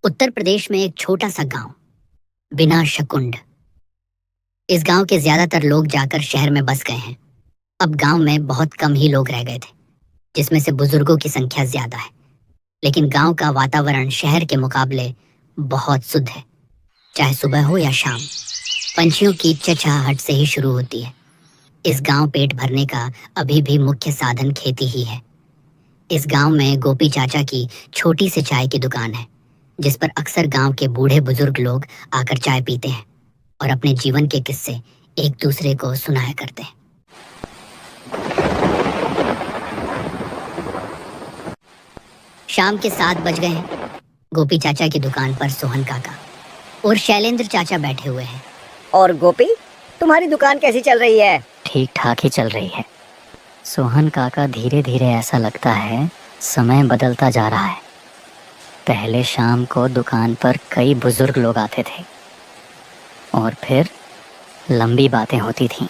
उत्तर प्रदेश में एक छोटा सा गांव, बिना शकुंड। इस गांव के ज्यादातर लोग जाकर शहर में बस गए हैं। अब गांव में बहुत कम ही लोग रह गए थे, जिसमें से बुजुर्गों की संख्या ज्यादा है। लेकिन गांव का वातावरण शहर के मुकाबले बहुत शुद्ध है। चाहे सुबह हो या शाम, पंछियों की चहचहाहट से ही शुरू होती है। इस गांव पेट भरने का अभी भी मुख्य साधन खेती ही है। इस गांव में गोपी चाचा की छोटी सी चाय की दुकान है, जिस पर अक्सर गांव के बूढ़े बुजुर्ग लोग आकर चाय पीते हैं और अपने जीवन के किस्से एक दूसरे को सुनाया करते हैं। शाम के 7 बज गए हैं। गोपी चाचा की दुकान पर सोहन काका और शैलेंद्र चाचा बैठे हुए हैं। और गोपी, तुम्हारी दुकान कैसी चल रही है? ठीक ठाक ही चल रही है सोहन काका। धीरे धीरे ऐसा लगता है समय बदलता जा रहा है। पहले शाम को दुकान पर कई बुजुर्ग लोग आते थे और फिर लंबी बातें होती थीं,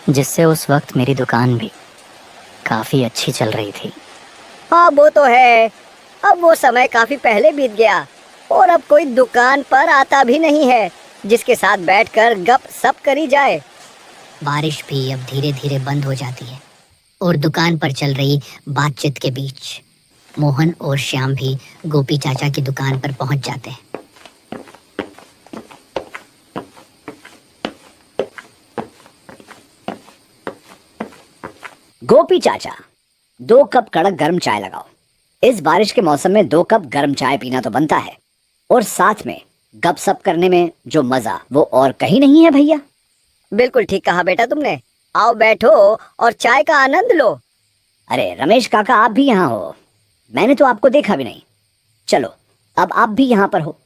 जिससे उस वक्त मेरी दुकान भी काफ़ी अच्छी चल रही थी। हाँ, वो तो है। अब वो समय काफी पहले बीत गया और अब कोई दुकान पर आता भी नहीं है जिसके साथ बैठकर गप सप करी जाए। बारिश भी अब धीरे धीरे बंद हो जाती है और दुकान पर चल रही बातचीत के बीच मोहन और श्याम भी गोपी चाचा की दुकान पर पहुंच जाते हैं। गोपी चाचा, 2 कप कड़क गर्म चाय लगाओ। इस बारिश के मौसम में 2 कप गर्म चाय पीना तो बनता है, और साथ में गप सप करने में जो मजा वो और कहीं नहीं है भैया। बिल्कुल ठीक कहा बेटा तुमने। आओ बैठो और चाय का आनंद लो। अरे रमेश काका, आप भी यहाँ हो? मैंने तो आपको देखा भी नहीं। चलो, अब आप भी यहाँ पर हो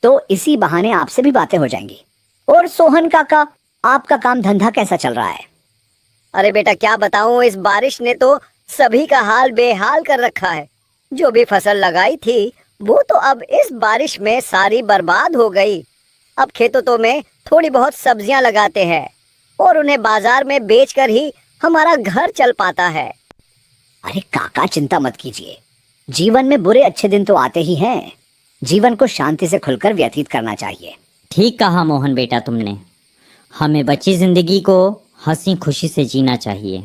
तो इसी बहाने आपसे भी बातें हो जाएंगी। और सोहन काका, आपका काम धंधा कैसा चल रहा है? अरे बेटा, क्या बताऊं, इस बारिश ने तो सभी का हाल बेहाल कर रखा है। जो भी फसल लगाई थी वो तो अब इस बारिश में सारी बर्बाद हो गई। अब खेतों में थोड़ी बहुत सब्जियां लगाते हैं और उन्हें बाजार में बेचकर ही हमारा घर चल पाता है। अरे काका, चिंता मत कीजिए। जीवन में बुरे अच्छे दिन तो आते ही हैं। जीवन को शांति से खुलकर व्यतीत करना चाहिए। ठीक कहा मोहन बेटा तुमने। हमें बची जिंदगी को हंसी खुशी से जीना चाहिए।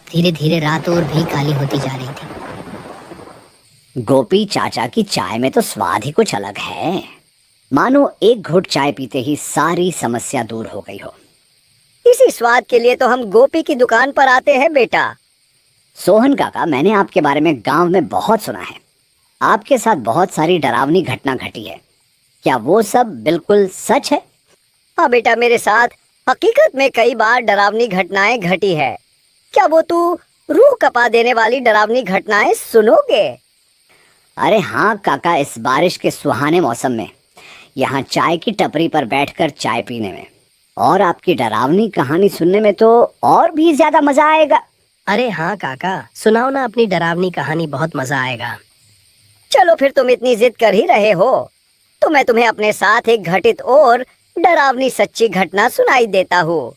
धीरे धीरे रात और भी काली होती जा रही थी। गोपी चाचा की चाय में तो स्वाद ही कुछ अलग है। मानो एक घुट चाय पीते ही सारी समस्या दूर हो गई हो। इसी स्वाद के लिए तो हम गोपी की दुकान पर आते हैं बेटा। सोहन काका, मैंने आपके बारे में गांव में बहुत सुना है। आपके साथ बहुत सारी डरावनी घटना घटी है। क्या वो सब बिल्कुल सच है? हाँ बेटा, मेरे साथ हकीकत में कई बार डरावनी घटनाएं घटी है। क्या वो तू रूह कपा देने वाली डरावनी घटनाएं सुनोगे? अरे हाँ काका, इस बारिश के सुहाने मौसम में यहाँ चाय की टपरी पर बैठकर चाय पीने में और आपकी डरावनी कहानी सुनने में तो और भी ज्यादा मजा आएगा। अरे हाँ काका, सुनाओ ना अपनी डरावनी कहानी, बहुत मजा आएगा। चलो फिर, तुम इतनी जिद कर ही रहे हो तो मैं तुम्हें अपने साथ एक घटित और डरावनी सच्ची घटना सुनाई देता हूँ।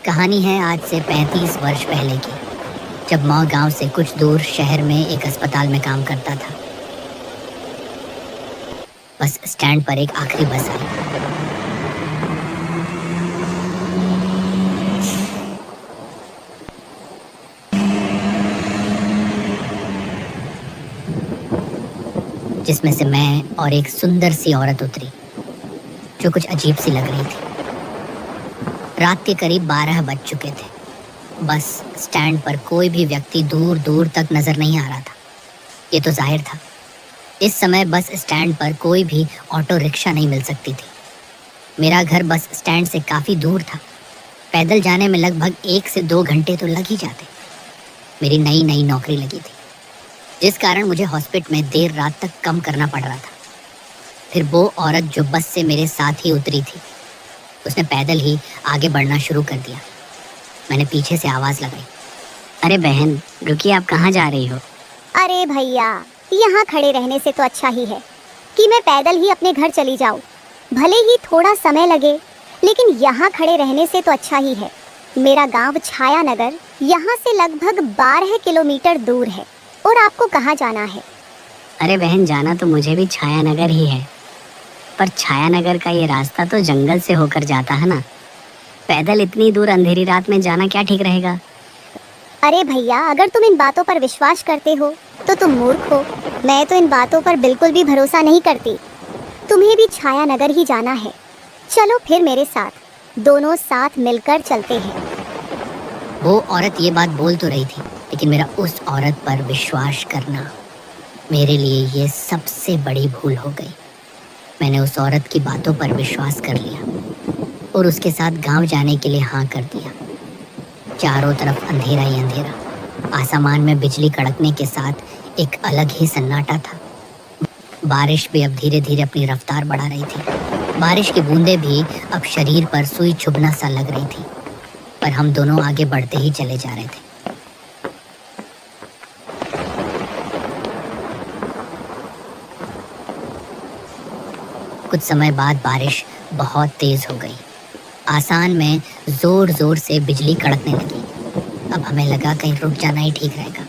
कहानी है आज से 35 वर्ष पहले की, जब मौ गांव से कुछ दूर शहर में एक अस्पताल में काम करता था। बस स्टैंड पर एक आखिरी बस आई। जिसमें से मैं और एक सुंदर सी औरत उतरी, जो कुछ अजीब सी लग रही थी। रात के करीब 12 बज चुके थे। बस स्टैंड पर कोई भी व्यक्ति दूर दूर तक नजर नहीं आ रहा था। ये तो जाहिर था, इस समय बस स्टैंड पर कोई भी ऑटो रिक्शा नहीं मिल सकती थी। मेरा घर बस स्टैंड से काफ़ी दूर था। पैदल जाने में लगभग 1 से 2 घंटे तो लग ही जाते। मेरी नई नई नौकरी लगी थी, जिस कारण मुझे हॉस्पिटल में देर रात तक कम करना पड़ रहा था। फिर वो औरत जो बस से मेरे साथ ही उतरी थी, उसने पैदल ही आगे बढ़ना शुरू कर दिया। मैंने पीछे से आवाज़ लगाई, अरे बहन रुकिए, आप कहाँ जा रही हो? अरे भैया, यहाँ खड़े रहने से तो अच्छा ही है कि मैं पैदल ही अपने घर चली जाऊँ। भले ही थोड़ा समय लगे, लेकिन यहाँ खड़े रहने से तो अच्छा ही है। मेरा गांव छाया नगर यहाँ से लगभग 12 किलोमीटर दूर है। और आपको कहाँ जाना है? अरे बहन, जाना तो मुझे भी छायानगर ही है, पर छायानगर का ये रास्ता तो जंगल से होकर जाता है ना। पैदल इतनी दूर अंधेरी रात में जाना क्या ठीक रहेगा? अरे भैया, अगर तुम इन बातों पर विश्वास करते हो तो तुम मूर्ख हो। मैं तो इन बातों पर बिल्कुल भी भरोसा नहीं करती। तुम्हें भी छायानगर ही जाना है। चलो फिर मेरे साथ, दोनों साथ मिलकर चलते हैं। वो औरत ये बात बोल तो रही थी, लेकिन मेरा उस औरत पर विश्वास करना मेरे लिए ये सबसे बड़ी भूल हो गई। मैंने उस औरत की बातों पर विश्वास कर लिया और उसके साथ गांव जाने के लिए हाँ कर दिया। चारों तरफ अंधेरा ही अंधेरा। आसमान में बिजली कड़कने के साथ एक अलग ही सन्नाटा था। बारिश भी अब धीरे धीरे अपनी रफ्तार बढ़ा रही थी। बारिश की बूंदें भी अब शरीर पर सुई चुभना सा लग रही थी, पर हम दोनों आगे बढ़ते ही चले जा रहे थे। कुछ समय बाद बारिश बहुत तेज हो गई। आसमान में जोर जोर से बिजली कड़कने लगी। अब हमें लगा कहीं रुक जाना ही ठीक रहेगा।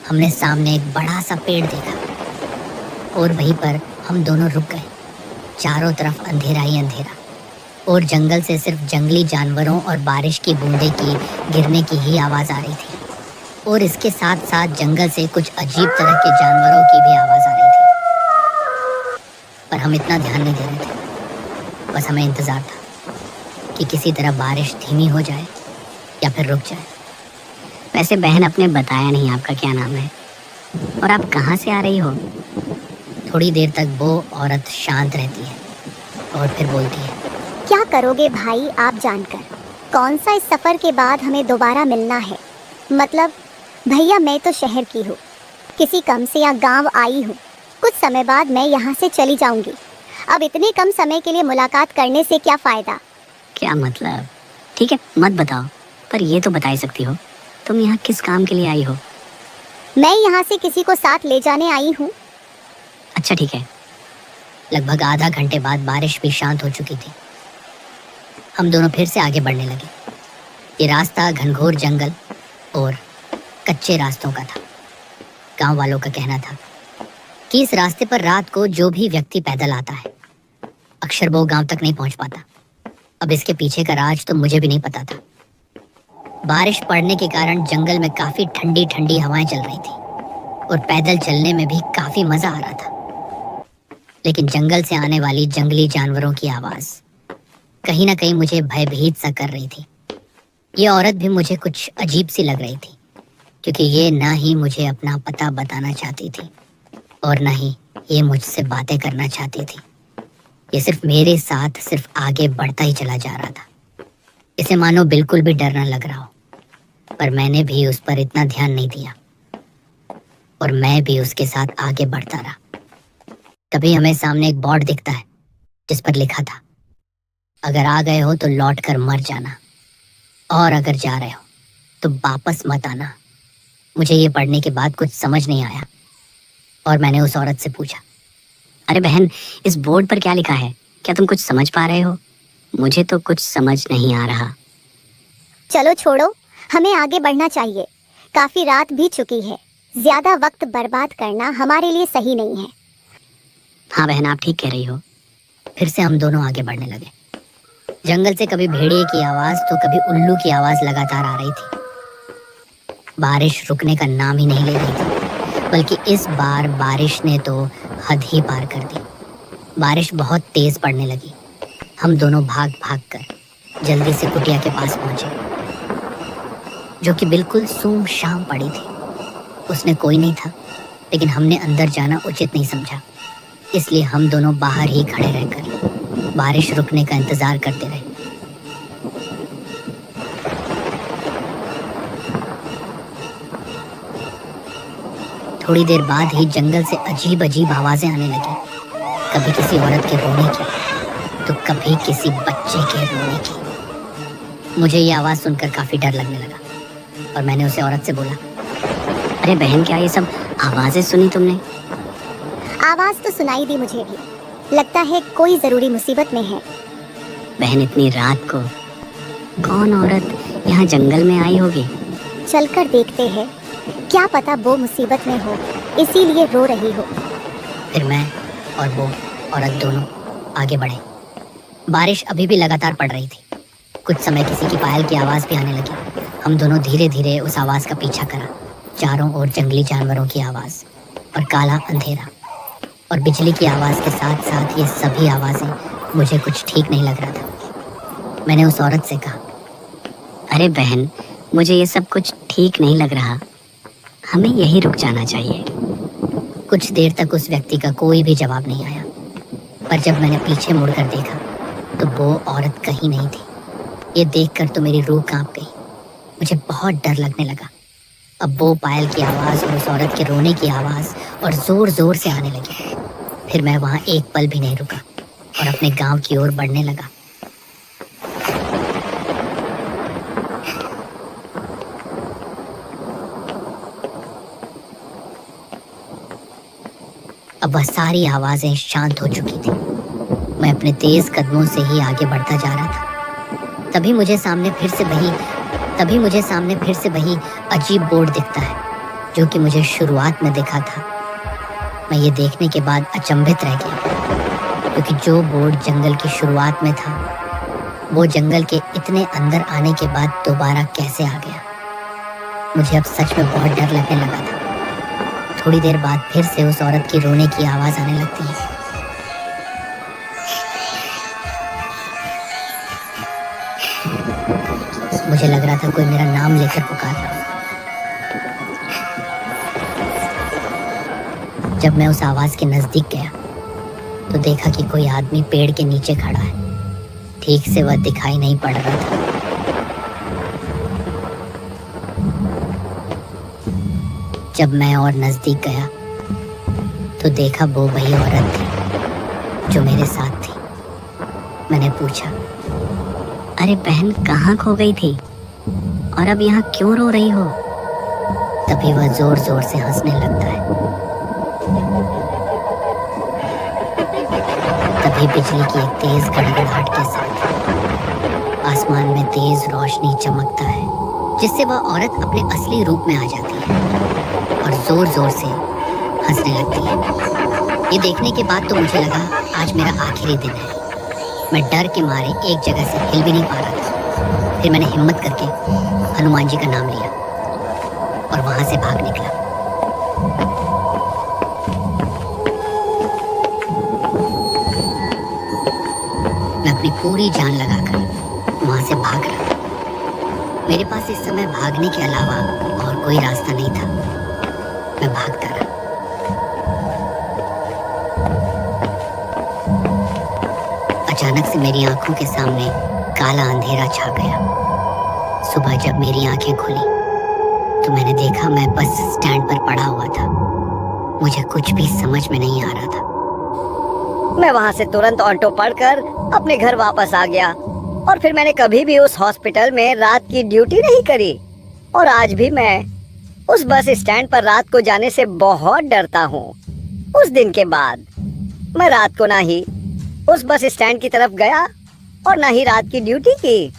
हमने सामने एक बड़ा सा पेड़ देखा और वहीं पर हम दोनों रुक गए। चारों तरफ अंधेरा ही अंधेरा और जंगल से सिर्फ जंगली जानवरों और बारिश की बूंदे की गिरने की ही आवाज़ आ रही थी, और इसके साथ साथ जंगल से कुछ अजीब तरह के जानवरों की भी आवाज़ आ रही थी। पर हम इतना ध्यान नहीं दे रहे थे। बस हमें इंतज़ार था कि किसी तरह बारिश धीमी हो जाए या फिर रुक जाए। वैसे बहन, आपने बताया नहीं आपका क्या नाम है और आप कहाँ से आ रही हो? थोड़ी देर तक वो औरत शांत रहती है और फिर बोलती है, क्या करोगे भाई आप जानकर? कौन सा इस सफ़र के बाद हमें दोबारा मिलना है? मतलब भैया, मैं तो शहर की हूँ, किसी कम से या गांव आई हूँ। कुछ समय बाद मैं यहाँ से चली जाऊँगी। अब इतने कम समय के लिए मुलाकात करने से क्या फ़ायदा? क्या मतलब? ठीक है, मत बताओ, पर ये तो बता ही सकती हो तुम यहाँ किस काम के लिए आई हो? मैं यहाँ से किसी को साथ ले जाने आई हूँ। अच्छा ठीक है। लगभग आधा घंटे बाद बारिश भी शांत हो चुकी थी। हम दोनों फिर से आगे बढ़ने लगे। ये रास्ता घनघोर जंगल और कच्चे रास्तों का था। गांव वालों का कहना था कि इस रास्ते पर रात को जो भी व्यक्ति पैदल आता है, अक्सर वो गांव तक नहीं पहुंच पाता। अब इसके पीछे का राज तो मुझे भी नहीं पता था। बारिश पड़ने के कारण जंगल में काफी ठंडी ठंडी हवाएं चल रही थी और पैदल चलने में भी काफी मजा आ रहा था। लेकिन जंगल से आने वाली जंगली जानवरों की आवाज कहीं ना कहीं मुझे भयभीत सा कर रही थी। ये औरत भी मुझे कुछ अजीब सी लग रही थी, क्योंकि ये ना ही मुझे अपना पता बताना चाहती थी और ना ही ये मुझसे बातें करना चाहती थी। ये सिर्फ मेरे साथ सिर्फ आगे बढ़ता ही चला जा रहा था। इसे मानो बिल्कुल भी डर न लग रहा हो, पर मैंने भी उस पर इतना ध्यान नहीं दिया और मैं भी उसके साथ आगे बढ़ता रहा। तभी हमें सामने एक बोर्ड दिखता है जिस पर लिखा था, अगर आ गए हो तो लौट कर मर जाना, और अगर जा रहे हो तो वापस मत आना। मुझे ये पढ़ने के बाद कुछ समझ नहीं आया और मैंने उस औरत से पूछा, अरे बहन, इस बोर्ड पर क्या लिखा है? क्या तुम कुछ समझ पा रहे हो? मुझे तो कुछ समझ नहीं आ रहा। चलो छोड़ो, हमें आगे बढ़ना चाहिए। काफी रात भी चुकी है। ज्यादा वक्त बर्बाद करना हमारे लिए सही नहीं है। हाँ बहन, आप ठीक कह रही हो। फिर से हम दोनों आगे बढ़ने लगे। जंगल से कभी भेड़िए की आवाज तो कभी उल्लू की आवाज लगातार आ रही थी। बारिश रुकने का नाम ही नहीं ले रही थी, बल्कि इस बार बारिश ने तो हद ही पार कर दी। बारिश बहुत तेज पड़ने लगी। हम दोनों भाग भाग कर जल्दी से कुटिया के पास पहुंचे, जो कि बिल्कुल सूम शाम पड़ी थी। उसमें कोई नहीं था, लेकिन हमने अंदर जाना उचित नहीं समझा, इसलिए हम दोनों बाहर ही खड़े रहकर बारिश रुकने का इंतजार करते रहे। थोड़ी देर बाद ही जंगल से अजीब अजीब आवाजें आने लगी। कभी किसी औरत के रोने की तो कभी किसी बच्चे के रोने की। मुझे ये आवाज सुनकर काफी डर लगने लगा और मैंने उसे औरत से बोला, अरे बहन, क्या ये सब आवाजें सुनी तुमने? आवाज तो सुनाई दी मुझे भी। लगता है कोई जरूरी मुसीबत में है। बहन, इतनी रात को कौन औरत यहाँ जंगल में आई होगी? चलकर देखते हैं, क्या पता वो मुसीबत में हो, इसीलिए रो रही हो। फिर मैं और वो औरत दोनों आगे बढ़े। बारिश अभी भी लगातार पड़ रही थी। कुछ समय किसी की पायल की आवाज़ भी आने लगी। हम दोनों धीरे धीरे उस आवाज़ का पीछा करा। चारों ओर जंगली जानवरों की आवाज़ और काला अंधेरा और बिजली की आवाज़ के साथ साथ ये सभी आवाज़ें, मुझे कुछ ठीक नहीं लग रहा था। मैंने उस औरत से कहा, अरे बहन, मुझे ये सब कुछ ठीक नहीं लग रहा, हमें यहीं रुक जाना चाहिए। कुछ देर तक उस व्यक्ति का कोई भी जवाब नहीं आया, पर जब मैंने पीछे मुड़कर देखा तो वो औरत कहीं नहीं थी। ये देखकर तो मेरी रूह कांप गई। मुझे बहुत डर लगने लगा। अब वो पायल की आवाज़ और उस औरत के रोने की आवाज़ और ज़ोर ज़ोर से आने लगी। फिर मैं वहाँ एक पल भी नहीं रुका और अपने गांव की ओर बढ़ने लगा। अब वह सारी आवाज़ें शांत हो चुकी थी। मैं अपने तेज कदमों से ही आगे बढ़ता जा रहा था। तभी मुझे सामने फिर से वही अजीब बोर्ड दिखता है जो कि मुझे शुरुआत में दिखा था। मैं ये देखने के बाद अचंभित रह गया, क्योंकि जो बोर्ड जंगल की शुरुआत में था वो जंगल के इतने अंदर आने के बाद दोबारा कैसे आ गया। मुझे अब सच में बहुत डर लगने लगा था। थोड़ी देर बाद फिर से उस औरत की रोने की आवाज़ आने लगती है। मुझे लग रहा था कोई मेरा नाम लेकर पुकार रहा है। जब मैं उस आवाज़ के नज़दीक गया तो देखा कि कोई आदमी पेड़ के नीचे खड़ा है। ठीक से वह दिखाई नहीं पड़ रहा था। जब मैं और नज़दीक गया तो देखा वो वही औरत थी जो मेरे साथ थी। मैंने पूछा, अरे बहन, कहाँ खो गई थी और अब यहाँ क्यों रो रही हो? तभी वह जोर जोर से हंसने लगता है। तभी बिजली की एक तेज गड़गड़ाहट के साथ आसमान में तेज रोशनी चमकता है, जिससे वह औरत अपने असली रूप में आ जाती है और जोर जोर से हंसने लगती है। ये देखने के बाद तो मुझे लगा आज मेरा आखिरी दिन है। मैं डर के मारे एक जगह से हिल भी नहीं पा रहा था। फिर मैंने हिम्मत करके हनुमान जी का नाम लिया और वहां से भाग निकला। मैं अपनी पूरी जान लगाकर वहां से भाग रहा। मेरे पास इस समय भागने के अलावा और कोई रास्ता नहीं था। मैं भागता रहा। अचानक से मेरी आंखों के सामने काला अंधेरा छा गया। सुबह जब मेरी आंखें खुली तो मैंने देखा मैं बस स्टैंड पर पड़ा हुआ था। मुझे कुछ भी समझ में नहीं आ रहा था। मैं वहां से तुरंत ऑटो पकड़कर अपने घर वापस आ गया और फिर मैंने कभी भी उस हॉस्पिटल में रात की ड्यूटी नहीं करी। और आज भी मैं उस बस स्टैंड पर रात को जाने से बहुत डरता हूँ। उस दिन के बाद मैं रात को ना ही उस बस स्टैंड की तरफ गया और ना ही रात की ड्यूटी की।